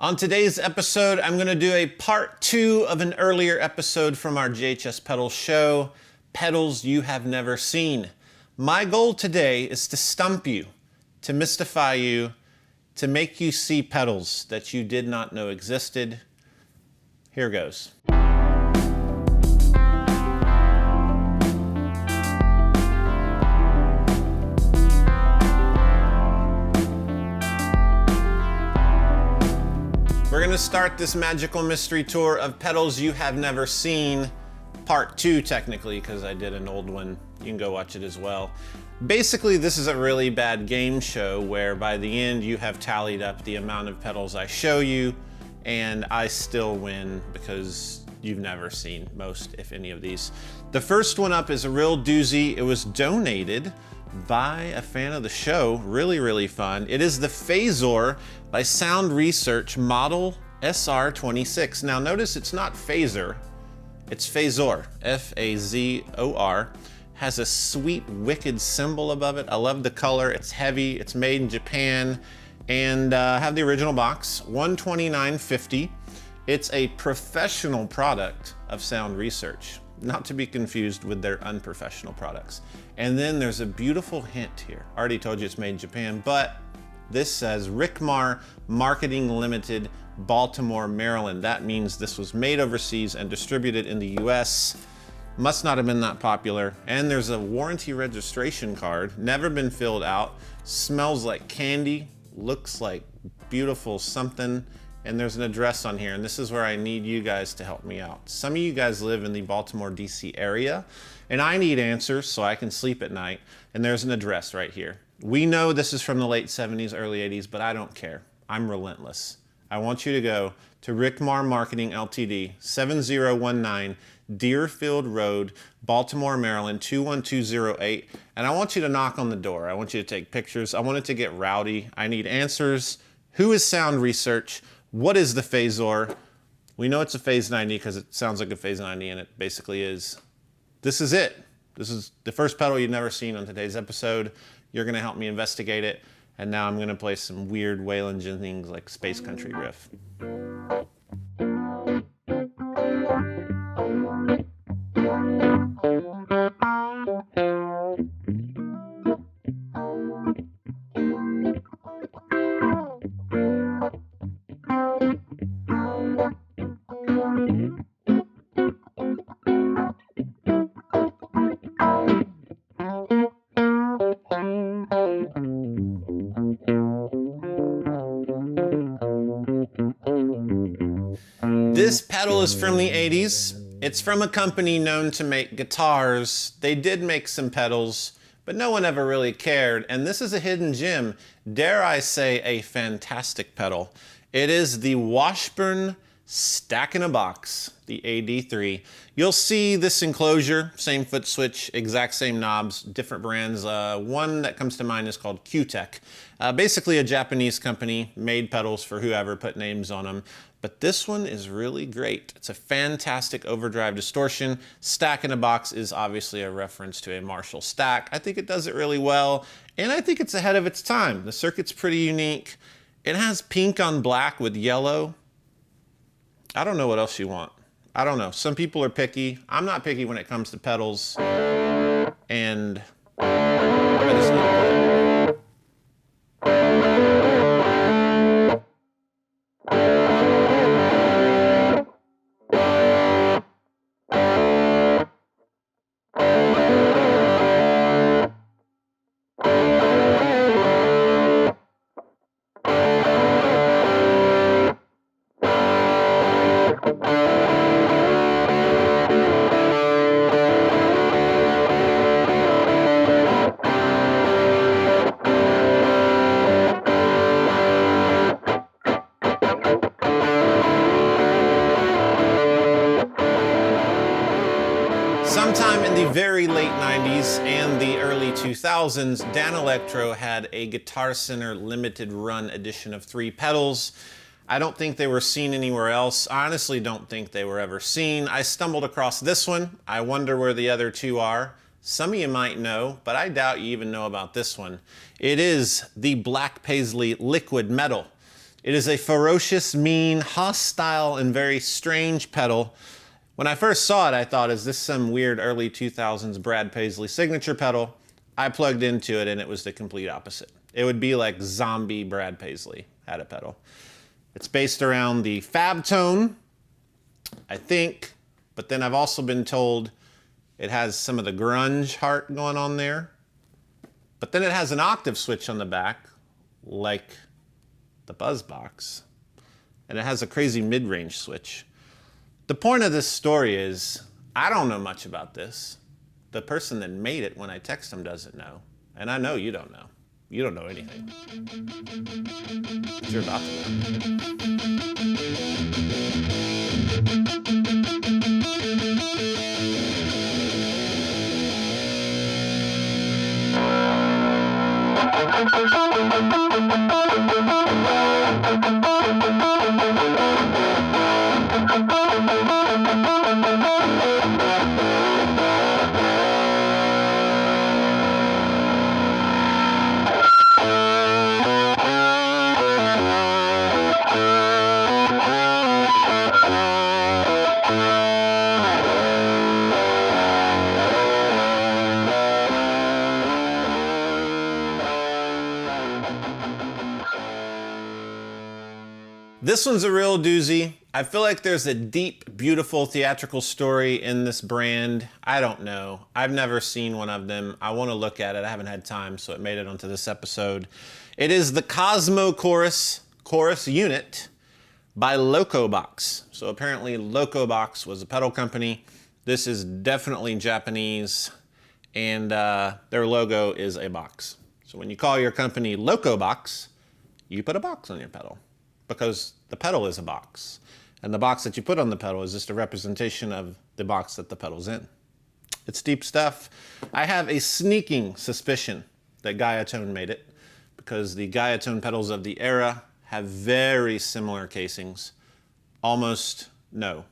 On today's episode, I'm going to do a part 2 of an earlier episode from our JHS Pedals show, Pedals You Have Never Seen. My goal today is to stump you, to mystify you, to make you see pedals that you did not know existed. Here goes. We're going to start this magical mystery tour of pedals you have never seen, part 2 technically, because I did an old one. You can go watch it as well. Basically, this is a really bad game show where by the end you have tallied up the amount of pedals I show you, and I still win because you've never seen most, if any, of these. The first one up is a real doozy. It was donated by a fan of the show. Really fun. It is the Fazor by Sound Research Model SR26. Now notice it's not Fazor, it's Fazor, F-A-Z-O-R. Has a sweet wicked symbol above it. I love the color. It's heavy, it's made in Japan, and have the original box, $129.50. It's a professional product of Sound Research, not to be confused with their unprofessional products. And then there's a beautiful hint here. I already told you it's made in Japan, but this says Rickmar Marketing Limited, Baltimore, Maryland. That means this was made overseas and distributed in the US. Must not have been that popular. And there's a warranty registration card, never been filled out, smells like candy, looks like beautiful something, and there's an address on here, and this is where I need you guys to help me out. Some of you guys live in the Baltimore, DC area, and I need answers so I can sleep at night, and there's an address right here. We know this is from the late 70s, early 80s, but I don't care. I'm relentless. I want you to go to Rickmar Marketing Ltd, 7019 Deerfield Road, Baltimore, Maryland, 21208, and I want you to knock on the door. I want you to take pictures. I want it to get rowdy. I need answers. Who is Sound Research? What is the Fazor? We know it's a Phase 90 because it sounds like a Phase 90, and it basically is. This is it. This is the first pedal you've never seen on today's episode. You're going to help me investigate it, and now I'm going to play some weird Waylon Jennings like Space Country riff. This pedal is from the 80s. It's from a company known to make guitars. They did make some pedals, but no one ever really cared. And this is a hidden gem, dare I say a fantastic pedal. It is the Washburn Stack in a Box, the AD3. You'll see this enclosure, same foot switch, exact same knobs, different brands. One that comes to mind is called Q-Tech. Basically a Japanese company, made pedals for whoever, put names on them. But this one is really great. It's a fantastic overdrive distortion. Stack in a Box is obviously a reference to a Marshall stack. I think it does it really well, and I think it's ahead of its time. The circuit's pretty unique. It has pink on black with yellow. I don't know what else you want. I don't know. Some people are picky. I'm not picky when it comes to pedals. And I just need to play it. Sometime in the very late 90s and the early 2000s, Danelectro had a Guitar Center limited run edition of 3 pedals. I don't think they were seen anywhere else. I honestly don't think they were ever seen. I stumbled across this one. I wonder where the other 2 are. Some of you might know, but I doubt you even know about this one. It is the Black Paisley Liquid Metal. It is a ferocious, mean, hostile, and very strange pedal. When I first saw it, I thought, is this some weird early 2000s Brad Paisley signature pedal? I plugged into it and it was the complete opposite. It would be like zombie Brad Paisley had a pedal. It's based around the Fab tone, I think, but then I've also been told it has some of the grunge heart going on there. But then it has an octave switch on the back, like the Buzzbox. And it has a crazy mid-range switch. The point of this story is, I don't know much about this. The person that made it, when I text him, doesn't know. And I know you don't know. You don't know anything. But you're about This one's a real doozy. I feel like there's a deep, beautiful theatrical story in this brand. I don't know. I've never seen one of them. I want to look at it. I haven't had time, so it made it onto this episode. It is the Cosmo chorus unit by Loco Box. So apparently Loco Box was a pedal company. This is definitely Japanese, and their logo is a box. So when you call your company Loco Box, you put a box on your pedal, because the pedal is a box. And the box that you put on the pedal is just a representation of the box that the pedal's in. It's deep stuff. I have a sneaking suspicion that Gaiatone made it, because the Gaiatone pedals of the era have very similar casings. Almost, no.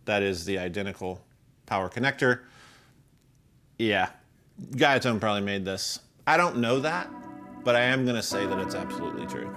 That is the identical power connector. Yeah, Gaiatone probably made this. I don't know that, but I am gonna say that it's absolutely true.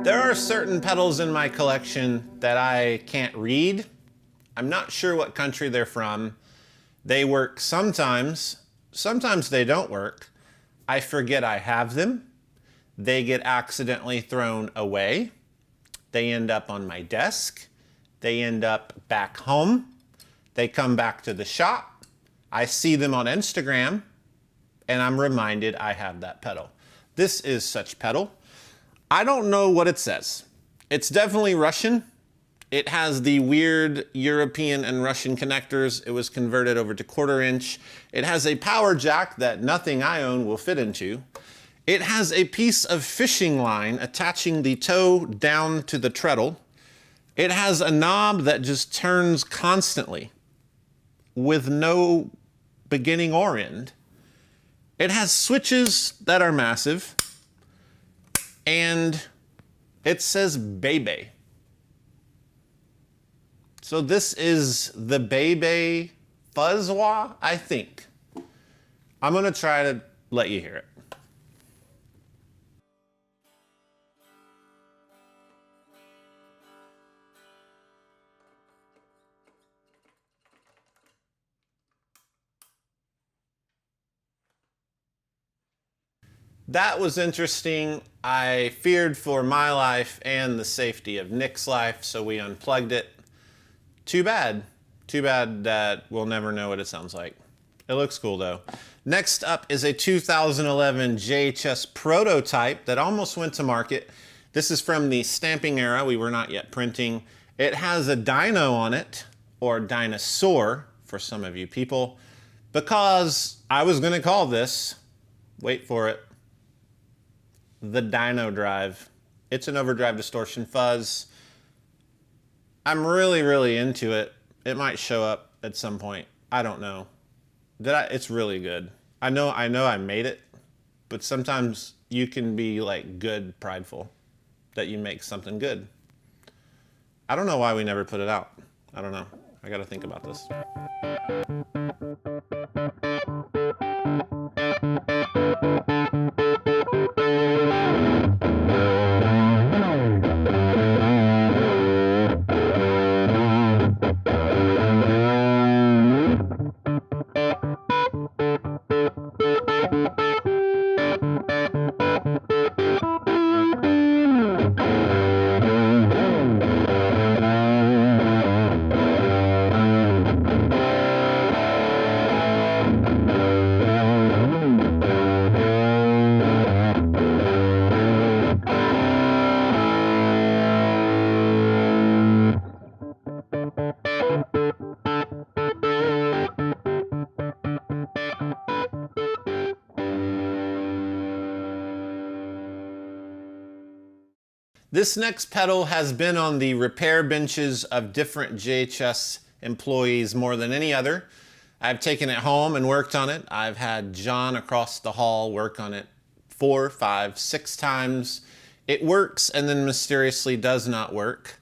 There are certain pedals in my collection that I can't read. I'm not sure what country they're from. They work sometimes they don't work. I forget I have them. They get accidentally thrown away. They end up on my desk. They end up back home. They come back to the shop. I see them on Instagram, and I'm reminded I have that pedal. This is such pedal. I don't know what it says. It's definitely Russian. It has the weird European and Russian connectors. It was converted over to 1/4 inch. It has a power jack that nothing I own will fit into. It has a piece of fishing line attaching the toe down to the treadle. It has a knob that just turns constantly with no beginning or end. It has switches that are massive. And it says Bebe. So this is the Bebe Fazor, I think. I'm gonna try to let you hear it. That was interesting. I feared for my life and the safety of Nick's life, so we unplugged it. Too bad. Too bad that we'll never know what it sounds like. It looks cool though. Next up is a 2011 JHS prototype that almost went to market. This is from the stamping era. We were not yet printing. It has a dino on it, or dinosaur for some of you people, because I was going to call this, wait for it, the Dino Drive. It's an overdrive distortion fuzz. I'm really, really into it. It might show up at some point. I don't know. It's really good. I know I made it, but sometimes you can be like good prideful that you make something good. I don't know why we never put it out. I don't know. I gotta think about this. This next pedal has been on the repair benches of different JHS employees more than any other. I've taken it home and worked on it. I've had John across the hall work on it 4, 5, 6 times. It works and then mysteriously does not work.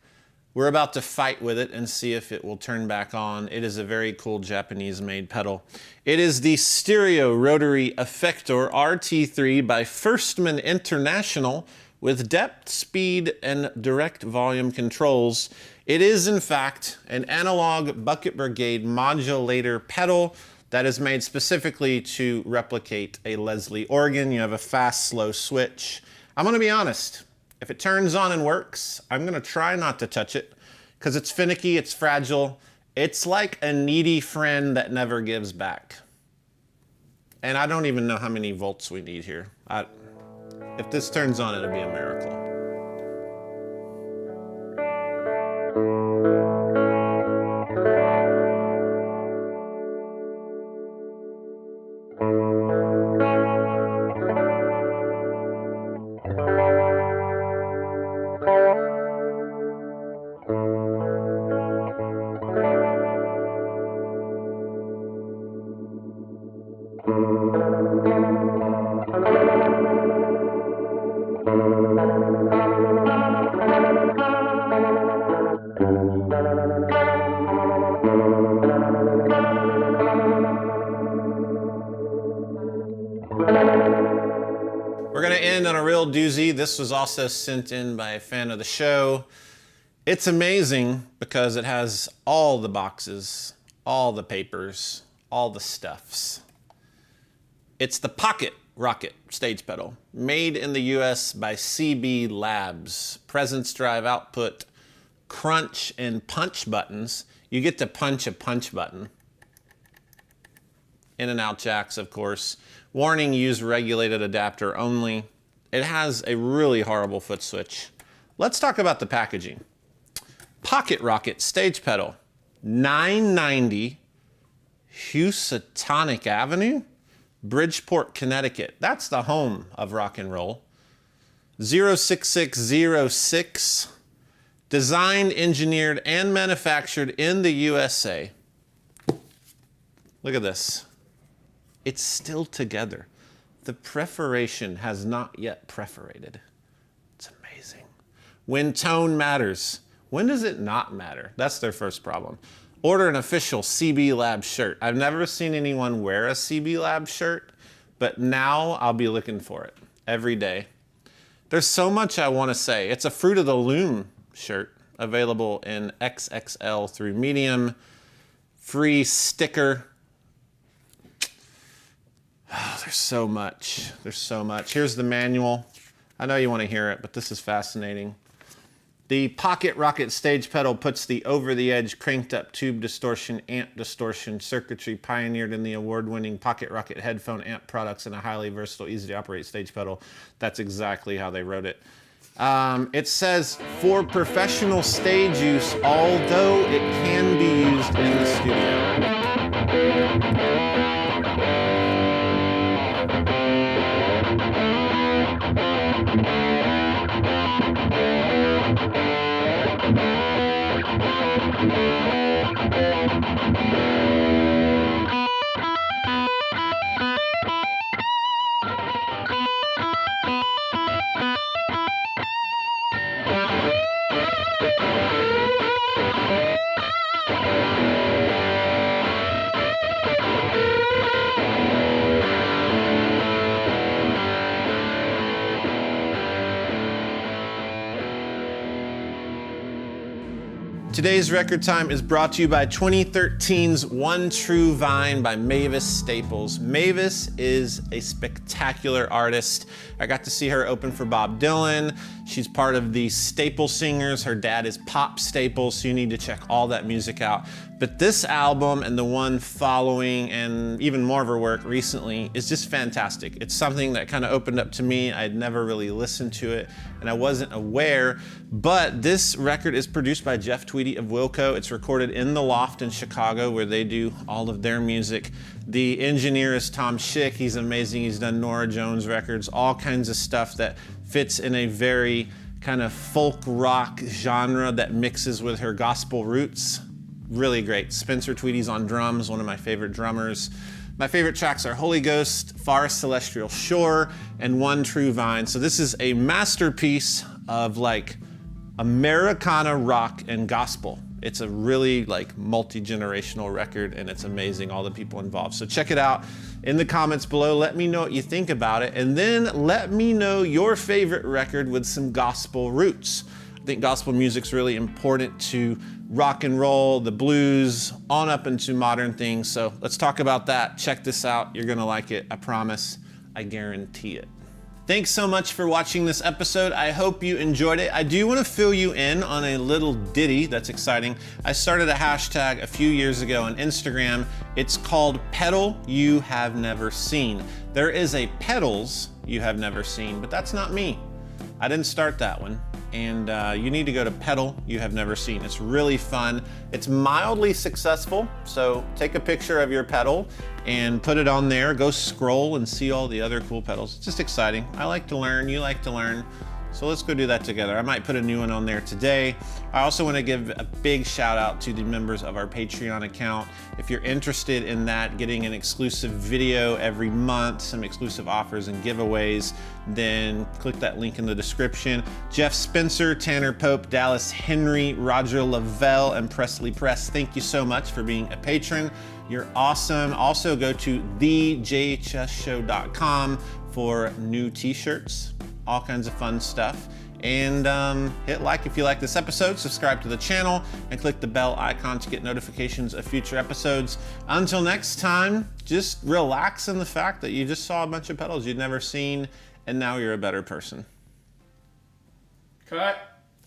We're about to fight with it and see if it will turn back on. It is a very cool Japanese-made pedal. It is the stereo rotary Effector RT3 by Firstman International with depth, speed, and direct volume controls. It is, in fact, an analog Bucket Brigade modulator pedal that is made specifically to replicate a Leslie organ. You have a fast, slow switch. I'm gonna be honest. If it turns on and works, I'm gonna try not to touch it because it's finicky, it's fragile. It's like a needy friend that never gives back. And I don't even know how many volts we need here. If this turns on, it'll be a miracle. We're gonna end on a real doozy. This was also sent in by a fan of the show. It's amazing because it has all the boxes, all the papers, all the stuffs. It's the Pocket Rocket stage pedal, made in the US by CB Labs. Presence drive output, crunch and punch buttons. You get to punch a punch button. In and out jacks, of course. Warning, use regulated adapter only. It has a really horrible foot switch. Let's talk about the packaging. Pocket Rocket stage pedal, 990 Housatonic Avenue, Bridgeport, Connecticut. That's the home of rock and roll. 06606. Designed, engineered, and manufactured in the USA. Look at this. It's still together. The perforation has not yet perforated. It's amazing. When tone matters. When does it not matter? That's their first problem. Order an official CB Lab shirt. I've never seen anyone wear a CB Lab shirt, but now I'll be looking for it every day. There's so much I want to say. It's a Fruit of the Loom shirt, available in XXL through medium. Free sticker. Oh, there's so much. There's so much. Here's the manual. I know you want to hear it, but this is fascinating. The Pocket Rocket stage pedal puts the over-the-edge cranked-up tube distortion, amp distortion circuitry pioneered in the award-winning Pocket Rocket headphone amp products in a highly versatile, easy-to-operate stage pedal. That's exactly how they wrote it. It says for professional stage use, although it can be used in the studio. Today's record time is brought to you by 2013's One True Vine by Mavis Staples. Mavis is a spectacular artist. I got to see her open for Bob Dylan. She's part of the Staple Singers. Her dad is Pop Staples, so you need to check all that music out. But this album and the one following and even more of her work recently is just fantastic. It's something that kind of opened up to me. I'd never really listened to it and I wasn't aware, but this record is produced by Jeff Tweedy of Wilco. It's recorded in the Loft in Chicago where they do all of their music. The engineer is Tom Schick. He's amazing. He's done Norah Jones records, all kinds of stuff that fits in a very kind of folk rock genre that mixes with her gospel roots. Really great. Spencer Tweedy's on drums, one of my favorite drummers. My favorite tracks are Holy Ghost, Far Celestial Shore, and One True Vine. So this is a masterpiece of like Americana rock and gospel. It's a really like multi-generational record and it's amazing, all the people involved. So check it out in the comments below. Let me know what you think about it. And then let me know your favorite record with some gospel roots. I think gospel music's really important to rock and roll, the blues, on up into modern things. So let's talk about that. Check this out. You're gonna like it. I promise. I guarantee it. Thanks so much for watching this episode. I hope you enjoyed it. I do want to fill you in on a little ditty that's exciting. I started a hashtag a few years ago on Instagram. It's called Pedal You Have Never Seen. There is a pedals you have never seen, but that's not me. I didn't start that one. And you need to go to Pedal You Have Never Seen. It's really fun. It's mildly successful. So take a picture of your pedal and put it on there. Go scroll and see all the other cool pedals. It's just exciting. I like to learn, you like to learn. So let's go do that together. I might put a new one on there today. I also want to give a big shout out to the members of our Patreon account. If you're interested in that, getting an exclusive video every month, some exclusive offers and giveaways, then click that link in the description. Jeff Spencer, Tanner Pope, Dallas Henry, Roger Lavelle, and Presley Press, thank you so much for being a patron. You're awesome. Also go to thejhsshow.com for new t-shirts, all kinds of fun stuff. And hit like if you like this episode, subscribe to the channel, and click the bell icon to get notifications of future episodes. Until next time, just relax in the fact that you just saw a bunch of pedals you'd never seen, and now you're a better person. Cut.